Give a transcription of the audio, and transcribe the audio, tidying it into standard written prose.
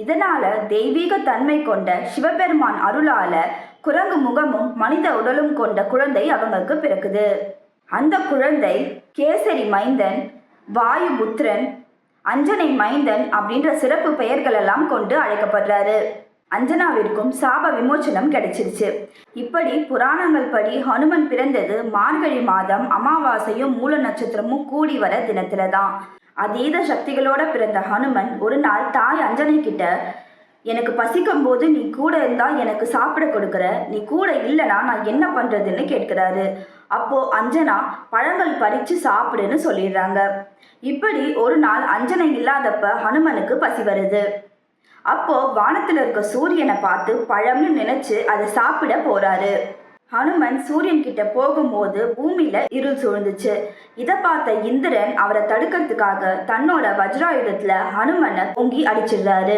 இதனால தெய்வீக தன்மை கொண்ட சிவபெருமான் அருளால குரங்கு முகமும் மனித உடலும் கொண்ட குழந்தை அவங்களுக்கு பிறக்குது. அந்த குழந்தை கேசரி மைந்தன், வாயுபுத்திரன், அஞ்சனை மைந்தன் அப்படின்ற சிறப்பு பெயர்கள் எல்லாம் கொண்டு அழைக்கப்படுறாரு. அஞ்சனாவிற்கும் சாப விமோச்சனம் கிடைச்சிருச்சு. இப்படி புராணங்கள் படி ஹனுமன் பிறந்தது மார்கழி மாதம் அமாவாசையும் மூல நட்சத்திரமும் கூடி வர தினத்துல தான். அதீத சக்திகளோட பிறந்த ஹனுமன் ஒரு நாள் தாய் அஞ்சனை கிட்ட, எனக்கு பசிக்கும் போது நீ கூட இருந்தா எனக்கு சாப்பிட கொடுக்குற, நீ கூட இல்லைனா நான் என்ன பண்றதுன்னு கேட்கிறாரு. அப்போ அஞ்சனா பழங்கள் பறிச்சு சாப்பிடுன்னு சொல்லிடுறாங்க. இப்படி ஒரு நாள் அஞ்சனை இல்லாதப்ப ஹனுமனுக்கு பசி வருது. அப்போ வானத்துல இருக்க சூரியனை பார்த்து பழம்னு நினைச்சு அதை சாப்பிட போறாரு. ஹனுமன் சூரியன் கிட்ட போகும்போது பூமியில இருள் சூழ்ந்துச்சு. இதை பார்த்த இந்திரன் அவரை தடுக்கிறதுக்காக தன்னோட வஜ்ராயுதத்துல ஹனுமனை பொங்கி அடிச்சிடுறாரு.